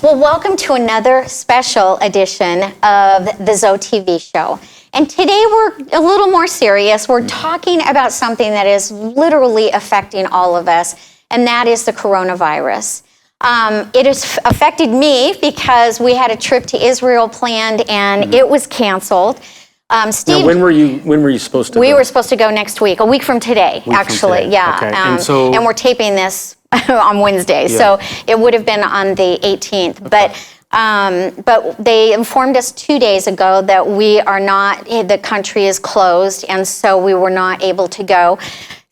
Well, welcome to another special edition of the ZoeTV show. And today we're a little more serious. We're talking about something that is literally affecting all of us, and that is the coronavirus. It has affected me because we had a trip to Israel planned and it was canceled. Steve, now, when were you supposed to go? We were supposed to go next week, a week from today, actually. Yeah. Okay. And we're taping this on Wednesday, so it would have been on the 18th. Okay. But they informed us 2 days ago that the country is closed, and so we were not able to go.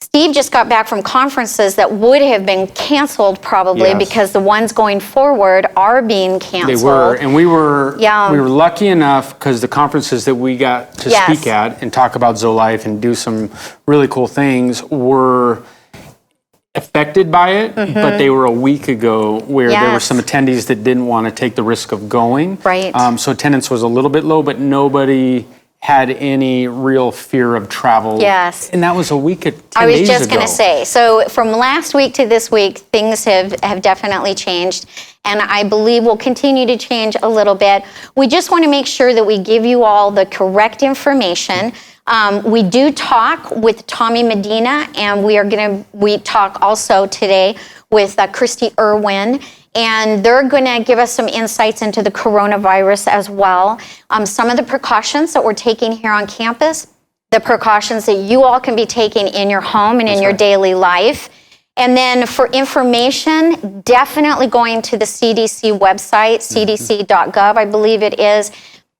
Steve just got back from conferences that would have been canceled probably because the ones going forward are being canceled. They were, and we were lucky enough because the conferences that we got to speak at and talk about Zoe Life and do some really cool things were affected by it, but they were a week ago where there were some attendees that didn't want to take the risk of going. Right. So attendance was a little bit low, but nobody had any real fear of travel. Yes. And that was a week at 10 days ago. I was just going to say, so from last week to this week, things have definitely changed, and I believe will continue to change a little bit. We just want to make sure that we give you all the correct information. We do talk with Tommy Medina, and we talk also today with Christy Irwin, and they're going to give us some insights into the coronavirus as well. Some of the precautions that we're taking here on campus, the precautions that you all can be taking in your home and in your daily life. And then for information, definitely going to the CDC website, cdc.gov, I believe it is.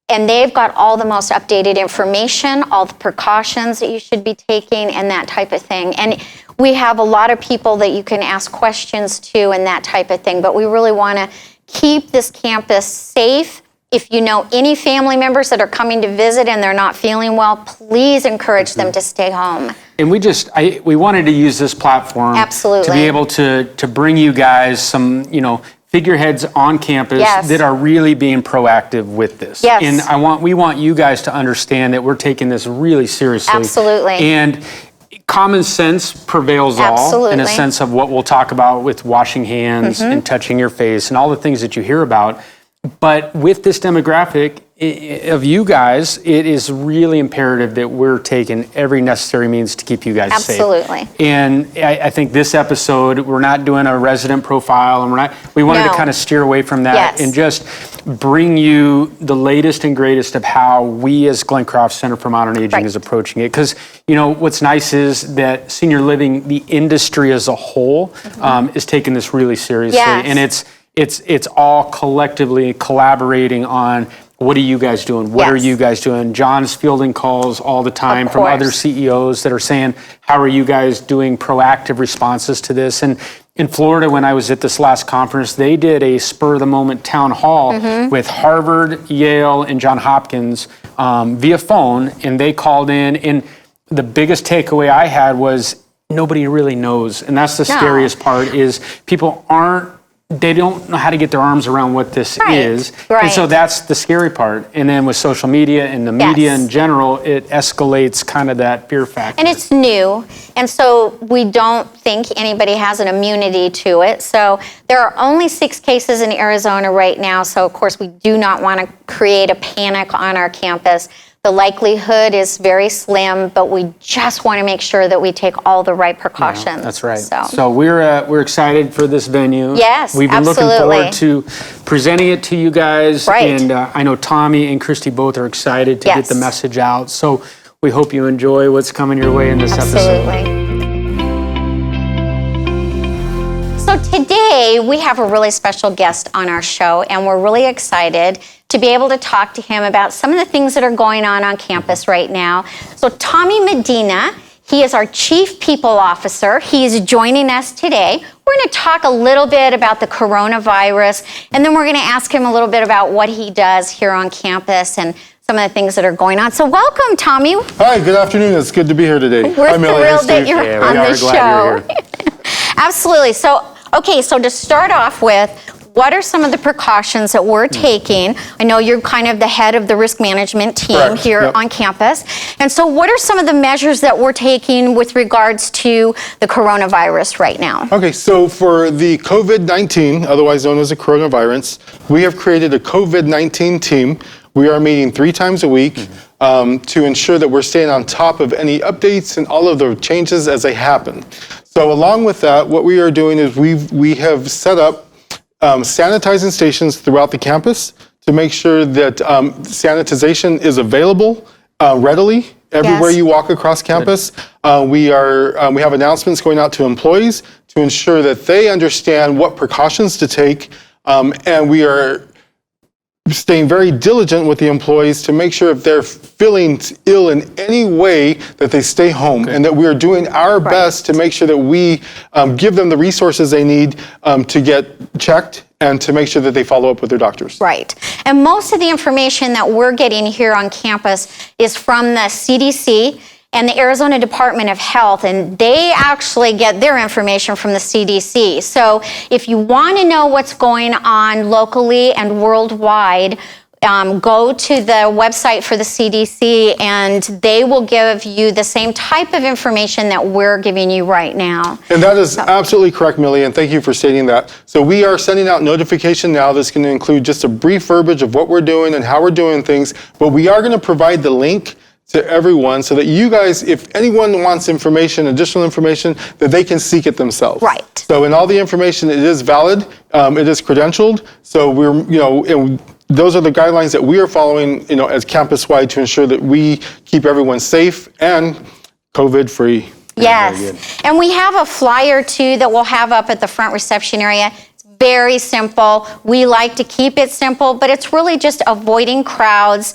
And they've got all the most updated information, all the precautions that you should be taking and that type of thing. And we have a lot of people that you can ask questions to and that type of thing. But we really want to keep this campus safe. If you know any family members that are coming to visit and they're not feeling well, please encourage them to stay home. And we wanted to use this platform to be able to bring you guys some, figureheads on campus that are really being proactive with this. Yes. And we want you guys to understand that we're taking this really seriously. Absolutely. And common sense prevails all in a sense of what we'll talk about with washing hands and touching your face and all the things that you hear about. But with this demographic of you guys, it is really imperative that we're taking every necessary means to keep you guys safe. Absolutely. And I think this episode, we're not doing a resident profile, and we wanted to kind of steer away from that and just bring you the latest and greatest of how we as Glencroft Center for Modern Aging is approaching it. Because, what's nice is that senior living, the industry as a whole, is taking this really seriously. Yes. And it's all collectively collaborating on what are you guys doing? What are you guys doing? John's fielding calls all the time from other CEOs that are saying, how are you guys doing proactive responses to this? And in Florida, when I was at this last conference, they did a spur-of-the-moment town hall with Harvard, Yale, and Johns Hopkins via phone, and they called in. And the biggest takeaway I had was nobody really knows. And that's the scariest part is they don't know how to get their arms around what this is. And so that's the scary part. And then with social media and the media in general, it escalates kind of that fear factor. And it's new. And so we don't think anybody has an immunity to it. So there are only 6 cases in Arizona right now. So, of course, we do not want to create a panic on our campus. The likelihood is very slim, but we just want to make sure that we take all the right precautions. Yeah, that's right. So we're excited for this venue. Yes, we've been looking forward to presenting it to you guys. Right. And I know Tommy and Christy both are excited to get the message out. So we hope you enjoy what's coming your way in this episode. So today we have a really special guest on our show, and we're really excited to be able to talk to him about some of the things that are going on campus right now. So Tommy Medina, he is our Chief People Officer. He is joining us today. We're going to talk a little bit about the coronavirus, and then we're going to ask him a little bit about what he does here on campus and some of the things that are going on. So welcome, Tommy. Hi, good afternoon. It's good to be here today. We're thrilled that you're on the show. Glad you're here. Absolutely. So, okay, so to start off with, what are some of the precautions that we're taking? I know you're kind of the head of the risk management team Correct. here Yep. on campus. And so what are some of the measures that we're taking with regards to the coronavirus right now? Okay, so for the COVID-19, otherwise known as the coronavirus, we have created a COVID-19 team. We are meeting 3 times a week to ensure that we're staying on top of any updates and all of the changes as they happen. So along with that, what we are doing is we have set up sanitizing stations throughout the campus to make sure that sanitization is available readily everywhere Yes. you walk across campus. We have announcements going out to employees to ensure that they understand what precautions to take, and we are staying very diligent with the employees to make sure if they're feeling ill in any way that they stay home, and that we are doing our best to make sure that we give them the resources they need to get checked and to make sure that they follow up with their doctors. Right. And most of the information that we're getting here on campus is from the CDC and the Arizona Department of Health, and they actually get their information from the CDC. So if you want to know what's going on locally and worldwide, go to the website for the CDC and they will give you the same type of information that we're giving you right now. And that is absolutely correct, Millie, and thank you for stating that. So we are sending out notification now that's going to include just a brief verbiage of what we're doing and how we're doing things, but we are going to provide the link to everyone so that you guys, if anyone wants information, additional information, that they can seek it themselves. Right. So in all the information, it is valid, it is credentialed, so we're, and those are the guidelines that we are following, as campus-wide to ensure that we keep everyone safe and COVID-free. Yes. And we have a flyer too that we'll have up at the front reception area. It's very simple. We like to keep it simple, but it's really just avoiding crowds,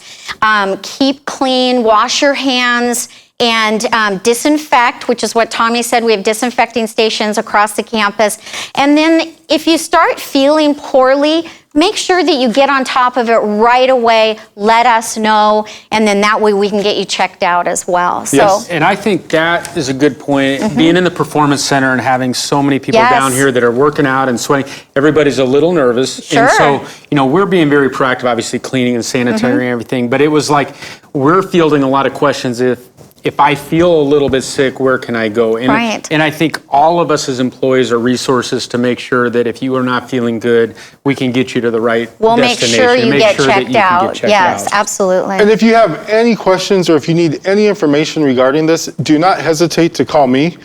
keep clean, wash your hands, and disinfect, which is what Tommy said. We have disinfecting stations across the campus. And then if you start feeling poorly, make sure that you get on top of it right away. Let us know, and then that way we can get you checked out as well. Yes, and I think that is a good point. Being in the Performance Center and having so many people down here that are working out and sweating, everybody's a little nervous. Sure. And so, we're being very proactive, obviously cleaning and sanitary and everything, but it was like we're fielding a lot of questions. If I feel a little bit sick, where can I go? And, and I think all of us as employees are resources to make sure that if you are not feeling good, we can get you to the right we'll make destination. sure you get checked out. Yes, out. absolutely. And if you have any questions or if you need any information regarding this, do not hesitate to call me,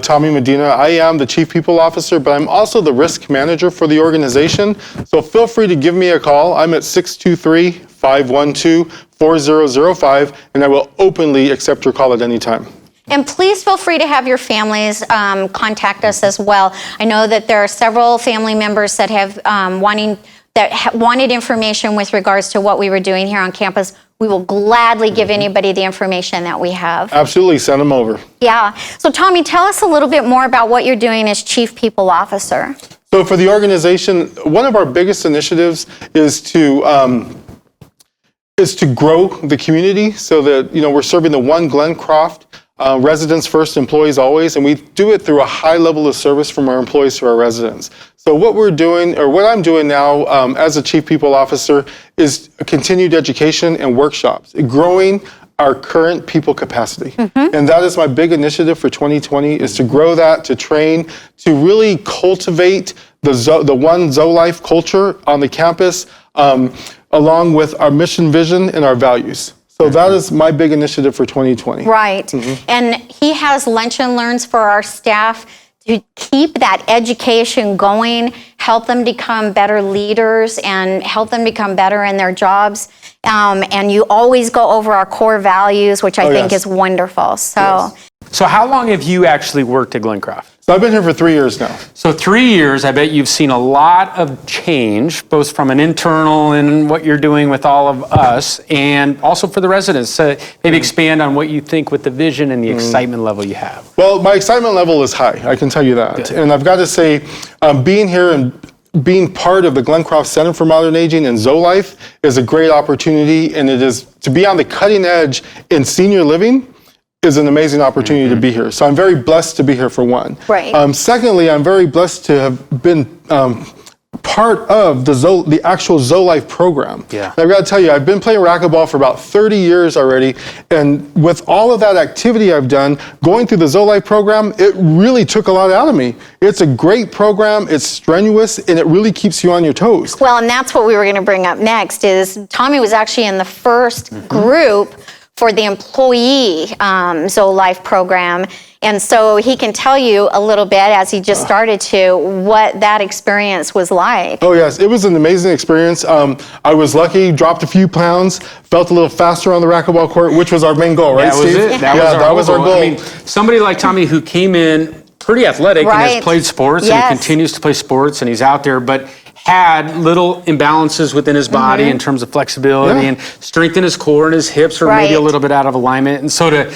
Tommy Medina. I am the Chief People Officer, but I'm also the Risk Manager for the organization. So feel free to give me a call. I'm at 623-512-4005, and I will openly accept your call at any time. And please feel free to have your families contact us as well. I know that there are several family members that have wanted information with regards to what we were doing here on campus. We will gladly give anybody the information that we have. Absolutely, send them over. Yeah. So Tommy, tell us a little bit more about what you're doing as Chief People Officer. So for the organization, one of our biggest initiatives is to grow the community so that, we're serving the one Glencroft, residents first, employees always, and we do it through a high level of service from our employees to our residents. So what we're doing, or what I'm doing now as a Chief People Officer, is continued education and workshops, growing our current people capacity. And that is my big initiative for 2020, is to grow that, to train, to really cultivate the one Zoe Life culture on the campus, along with our mission, vision, and our values. So that is my big initiative for 2020. Right. And he has lunch and learns for our staff to keep that education going, help them become better leaders and help them become better in their jobs. And you always go over our core values, which I think is wonderful. So how long have you actually worked at Glencroft? So I've been here for 3 years now. So 3 years, I bet you've seen a lot of change, both from an internal and what you're doing with all of us, and also for the residents. Maybe expand on what you think with the vision and the excitement level you have. Well, my excitement level is high, I can tell you that. Good. And I've got to say, being here and being part of the Glencroft Center for Modern Aging and Zoe Life is a great opportunity, and it is to be on the cutting edge in senior living is an amazing opportunity to be here. So I'm very blessed to be here for one. Right. Secondly, I'm very blessed to have been part of the actual ZoeLife program. Yeah. And I've got to tell you, I've been playing racquetball for about 30 years already, and with all of that activity I've done, going through the ZoeLife program, it really took a lot out of me. It's a great program, it's strenuous, and it really keeps you on your toes. Well, and that's what we were going to bring up next, is Tommy was actually in the first group for the employee ZoeLife program. And so he can tell you a little bit, as he just started to, what that experience was like. Oh yes, it was an amazing experience. I was lucky, dropped a few pounds, felt a little faster on the racquetball court, which was our main goal, right, That was Steve? it. That was our goal. I mean, somebody like Tommy who came in pretty athletic and has played sports and he continues to play sports and he's out there, but had little imbalances within his body in terms of flexibility and strength in his core and his hips are maybe a little bit out of alignment. And so to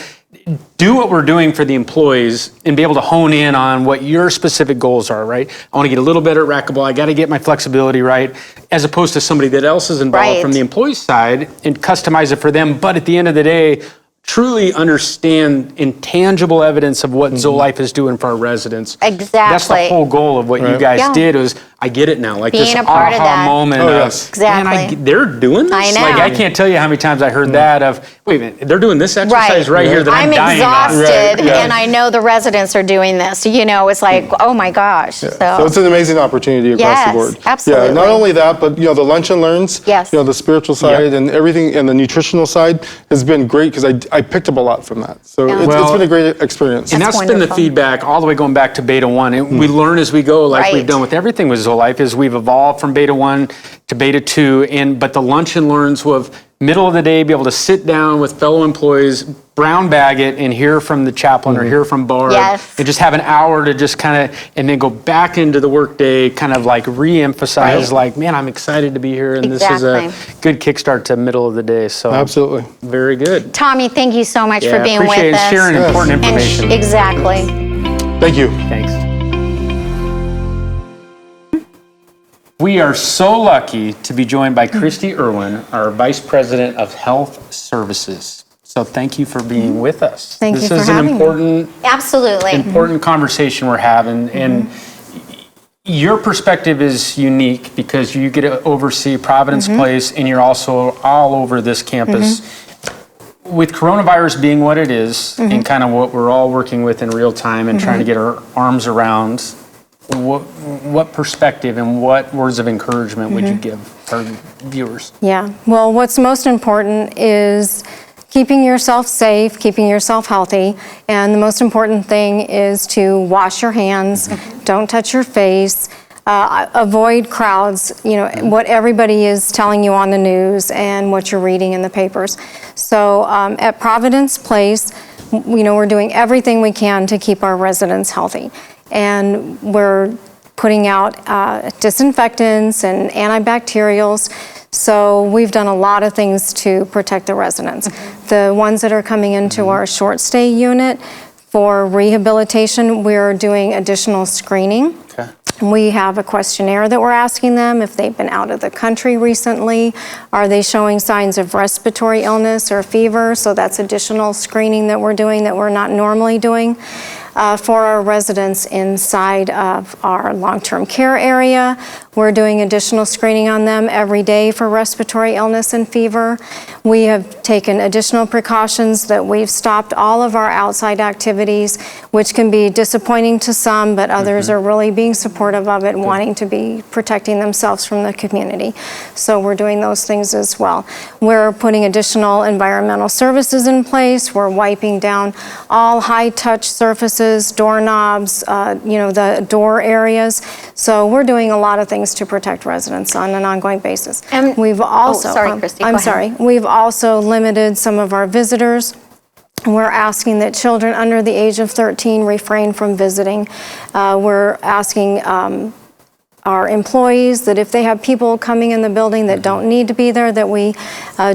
do what we're doing for the employees and be able to hone in on what your specific goals are, right? I want to get a little better at racquetball. I got to get my flexibility right, as opposed to somebody that else is involved from the employee side and customize it for them. But at the end of the day, truly understand intangible evidence of what ZoeLife is doing for our residents. Exactly. That's the whole goal of what you guys did, was I get it now. Like being this a part of that moment. Exactly. Man, they're doing this? I know. Like, I can't tell you how many times I heard that of, wait a minute, they're doing this exercise right here that I'm dying on. exhausted, and I know the residents are doing this. You know, it's like, oh my gosh. So it's an amazing opportunity across the board. Absolutely. Yeah, not only that, but the lunch and learns, the spiritual side and everything, and the nutritional side has been great, because I picked up a lot from that. So it's been a great experience. And that's been the feedback all the way going back to Beta 1. And we learn as we go, like we've done with everything with ZoeLife, is we've evolved from Beta 1 to Beta 2. But the lunch and learns will, middle of the day, be able to sit down with fellow employees, brown bag it, and hear from the chaplain or hear from Barb, and just have an hour to just kind of, and then go back into the workday, kind of like re-emphasize, like, man, I'm excited to be here, and this is a good kickstart to middle of the day. So absolutely, very good. Tommy, thank you so much for being with us. Appreciate it, sharing important information. Exactly. Thank you. Thanks. We are so lucky to be joined by Christy Irwin, our Vice President of Health Services. So thank you for being with us. Thank you for having me. This is an important, important conversation we're having, and your perspective is unique because you get to oversee Providence Place, and you're also all over this campus. With coronavirus being what it is, and kind of what we're all working with in real time and trying to get our arms around, what perspective and what words of encouragement would you give our viewers? Yeah, well, what's most important is keeping yourself safe, keeping yourself healthy, and the most important thing is to wash your hands, don't touch your face, avoid crowds, what everybody is telling you on the news and what you're reading in the papers. So at Providence Place, we're doing everything we can to keep our residents healthy. And we're putting out disinfectants and antibacterials. So we've done a lot of things to protect the residents. The ones that are coming into our short stay unit for rehabilitation, we're doing additional screening. We have a questionnaire that we're asking them if they've been out of the country recently. Are they showing signs of respiratory illness or fever? So that's additional screening that we're doing that we're not normally doing. For our residents inside of our long-term care area, we're doing additional screening on them every day for respiratory illness and fever. We have taken additional precautions that we've stopped all of our outside activities, which can be disappointing to some, but others are really being supportive of it and wanting to be protecting themselves from the community. So we're doing those things as well. We're putting additional environmental services in place. We're wiping down all high-touch surfaces, doorknobs, the door areas. So we're doing a lot of things to protect residents on an ongoing basis. And we've also, Christy, we've also limited some of our visitors. We're asking that children under the age of 13 refrain from visiting. We're asking our employees that if they have people coming in the building that don't need to be there, that we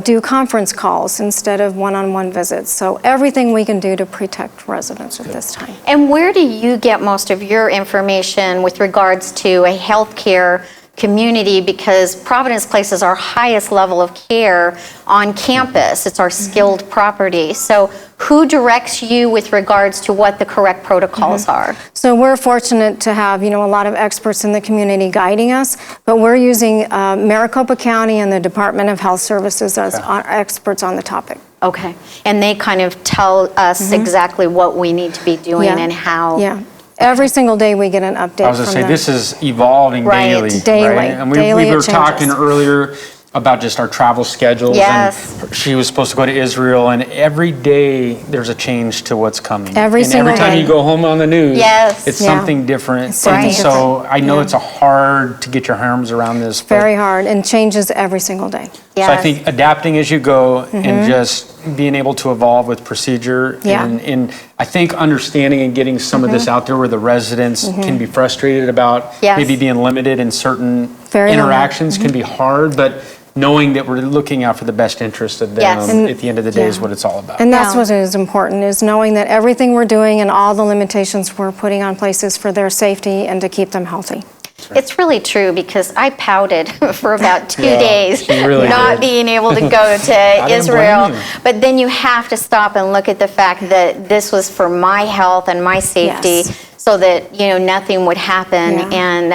do conference calls instead of one-on-one visits. So everything we can do to protect residents at this time. And where do you get most of your information with regards to a healthcare community because Providence Place is our highest level of care on campus. It's our skilled property. So who directs you with regards to what the correct protocols are? So we're fortunate to have, a lot of experts in the community guiding us, but we're using Maricopa County and the Department of Health Services as our experts on the topic. Okay. And they kind of tell us exactly what we need to be doing and how. Yeah. Every single day we get an update. I was going to say, this is evolving daily. Daily. Right? And Daily we were it talking changes. earlier about just our travel schedules. Yes. And she was supposed to go to Israel, and every day there's a change to what's coming. Every single time day. you go home on the news, Yes. it's Yeah. something different. It's something And so different. I know it's hard to get your arms around this. but- Very hard and changes every single day. Yes. So I think adapting as you go and just being able to evolve with procedure Yeah. and I think understanding and getting some of this out there where the residents can be frustrated about Yes. maybe being limited in certain Very limited. interactions can be hard, but knowing that we're looking out for the best interest of them Yes. at the end of the day is Yeah. what it's all about. And that's Yeah. what is important, is knowing that everything we're doing and all the limitations we're putting on places for their safety and to keep them healthy. It's really true because I pouted for about 2 Yeah, days she really not did. being able to go to blame Israel. you. But then you have to stop and look at the fact that this was for my health and my safety. Yes. So that nothing would happen, Yeah.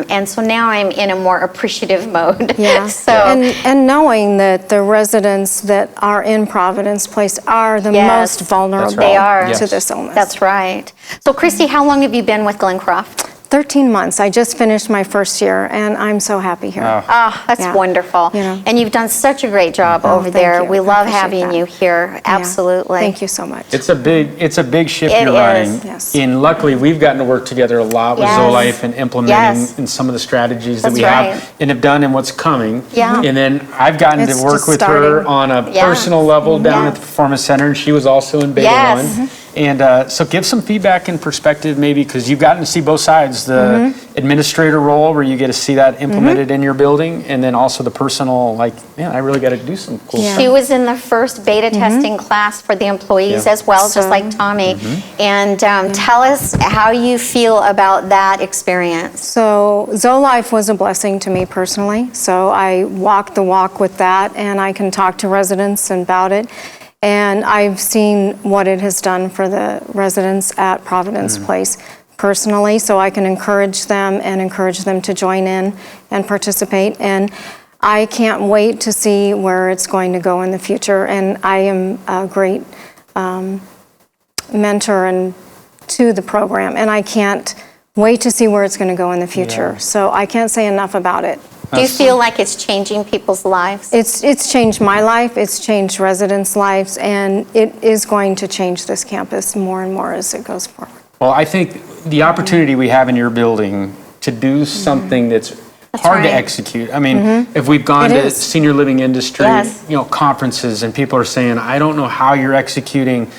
and so now I'm in a more appreciative mode. Yeah. So And knowing that the residents that are in Providence Place are the Yes. most vulnerable They are. to Yes. this illness. that's right. So Christy, how long have you been with Glencroft? 13 months. I just finished my first year, and I'm so happy here. Ah, that's Yeah. wonderful. Yeah. And you've done such a great job over thank there. you. We I love appreciate having that. you here. Yeah. Absolutely. Thank you so much. It's a big ship It you're is. running. Yes. And luckily, we've gotten to work together a lot with Yes. ZoeLife and implementing Yes. in some of the strategies that That's we right. have and have done and what's coming. Yeah. And then I've gotten It's to work just with her starting. on a Yeah. personal level down Yeah. at the Performance Center, and she was also in Beta Yes. 1. And so give some feedback and perspective maybe, because you've gotten to see both sides, the administrator role where you get to see that implemented in your building, and then also the personal, like, man, I really got to do some cool Yeah. stuff. She was in the first beta testing class for the employees Yeah. as well, just So- like Tommy. And tell us how you feel about that experience. So ZoeLife was a blessing to me personally. So I walked the walk with that, and I can talk to residents about it. And I've seen what it has done for the residents at Providence Place personally, so I can encourage them and encourage them to join in and participate. And I can't wait to see where it's going to go in the future. And I am a great mentor and to the program, and I can't wait to see where it's going to go in the future. Yeah. So I can't say enough about it. Do you feel like it's changing people's lives? It's changed my life, it's changed residents' lives, and it is going to change this campus more and more as it goes forward. Well, I think the opportunity we have in your building to do something that's hard to right. execute. I mean, if we've gone It to is. senior living industry, Yes. conferences, and people are saying, I don't know how you're executing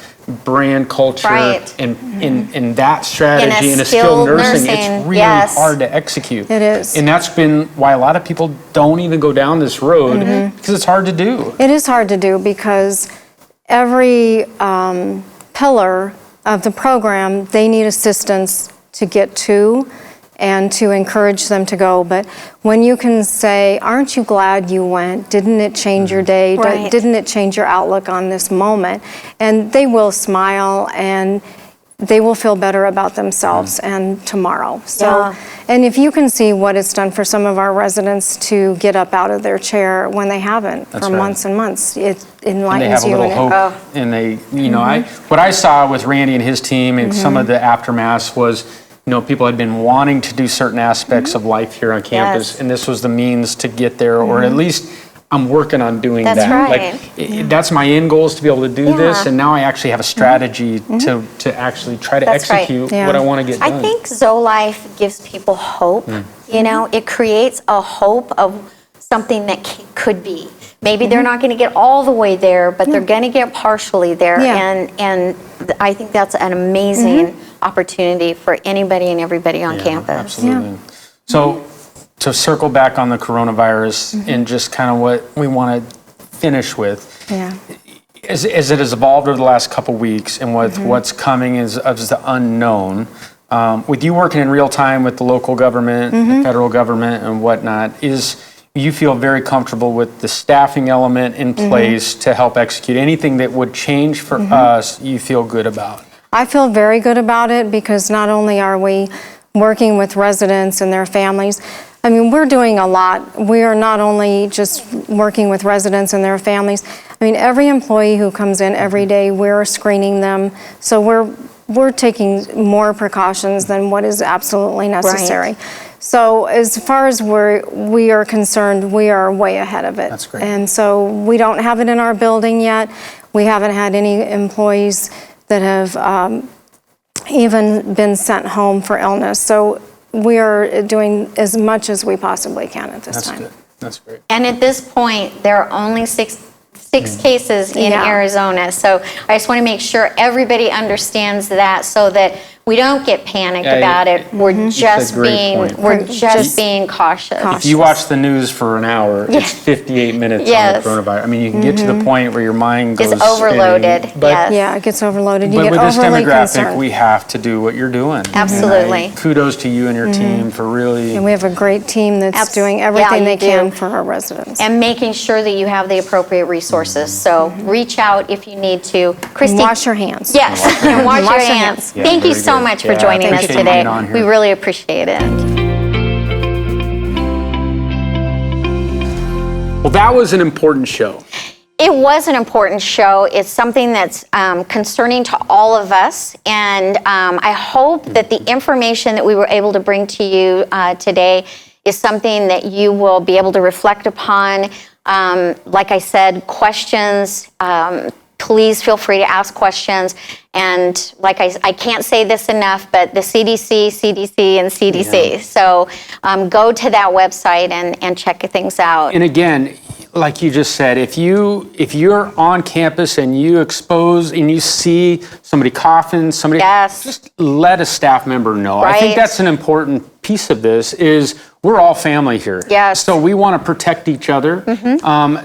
brand culture Right. and that strategy in a skilled skilled nursing. nursing, It's really yes. hard to execute. It is. And that's been why a lot of people don't even go down this road because it's hard to do. It is hard to do because every pillar of the program, they need assistance to get to and to encourage them to go. But when you can say, aren't you glad you went? Didn't it change your day? Right. Didn't it change your outlook on this moment? And they will smile and they will feel better about themselves and tomorrow. So, Yeah. and if you can see what it's done for some of our residents to get up out of their chair when they haven't That's for right. months and months, it And they enlightens have a you. little and hope, and they, what I saw with Randy and his team and some of the aftermaths was, people had been wanting to do certain aspects of life here on campus, Yes. and this was the means to get there, or at least I'm working on doing That's that. right. That's my end goal, is to be able to do this, Yeah. and now I actually have a strategy to actually try to That's right. execute Yeah. what I want to get done. I think ZoeLife gives people hope. It creates a hope of something that could be. Maybe they're not going to get all the way there, but they're going to get partially there. Yeah. And I think that's an amazing opportunity for anybody and everybody on Yeah, campus. Absolutely. So to circle back on the coronavirus and just kind of what we want to finish with, Yeah. as it has evolved over the last couple weeks and with what's coming as the unknown, with you working in real time with the local government, the federal government and whatnot, you feel very comfortable with the staffing element in place to help execute anything that would change for us, you feel good about? I feel very good about it because not only are we working with residents and their families, I mean, we're doing a lot. We are not only just working with residents and their families. I mean, every employee who comes in every day, we're screening them. So we're taking more precautions than what is absolutely necessary. Right. So as far as we are concerned, we are way ahead of it. That's great. And so we don't have it in our building yet. We haven't had any employees that have even been sent home for illness. So we are doing as much as we possibly can at this time. That's good. That's great. And at this point, there are only six cases in Arizona. So I just want to make sure everybody understands that so that we don't get panicked about it. We're just being cautious. If you watch the news for an hour, it's 58 minutes on the coronavirus. I mean, you can get to the point where your mind goes It's overloaded. spinning, but, Yeah, it gets overloaded. You But get with this overly demographic, concerned. we have to do what you're doing. Absolutely. And kudos to you and your team for really. And we have a great team that's doing everything they can for our residents. And making sure that you have the appropriate resources. So reach out if you need to. Christy. Wash your hands. Yes, and wash your hands. Yeah, Thank you very so good. much for Yeah, joining us appreciate you today. being on here. We really appreciate it. Well, that was an important show. It was an important show. It's something that's concerning to all of us. And I hope that the information that we were able to bring to you today is something that you will be able to reflect upon. Like I said, questions, please feel free to ask questions. And like I can't say this enough, but the CDC, and CDC. Yeah. So go to that website and check things out. And again, like you just said, if you're on campus and you expose and you see somebody coughing, just let a staff member know. I think that's an important piece of this is we're all family here. Yes. So we want to protect each other.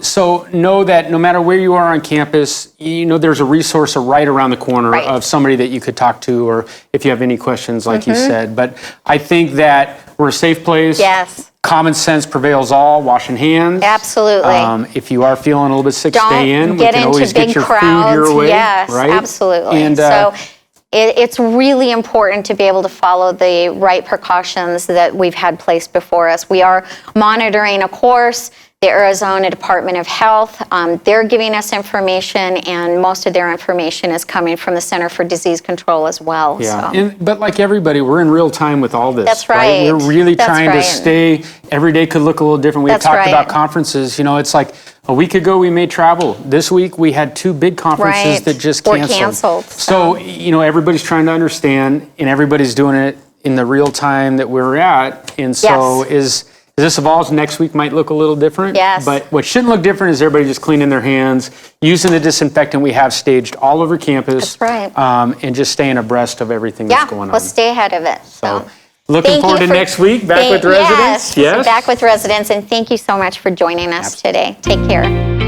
So know that no matter where you are on campus, you know there's a resource right around the corner of somebody that you could talk to, or if you have any questions, like you said. But I think that we're a safe place. Yes. Common sense prevails all. Washing hands. Absolutely. If you are feeling a little bit sick, Don't stay in. get We can into always big get your crowds. food your way. Yes, right? absolutely. And, so it's really important to be able to follow the right precautions that we've had placed before us. We are monitoring, of course, the Arizona Department of Health. They're giving us information, and most of their information is coming from the Center for Disease Control as well. Yeah, So. but like everybody, we're in real time with all this. That's right. We're really That's trying to right. stay, every day could look a little different. We had That's talked right. about conferences, you know, it's like a week ago we made travel. This week we had 2 big conferences Right. that just Were canceled. canceled, So, you know, everybody's trying to understand and everybody's doing it in the real time that we're at. And so as this evolves, next week might look a little different. Yes. But what shouldn't look different is everybody just cleaning their hands, using the disinfectant we have staged all over campus. That's right. And just staying abreast of everything that's going on. Let's stay ahead of it. So. Looking Thank forward you to next week, back with residents. Yes, back with residents, and thank you so much for joining us today. Take care.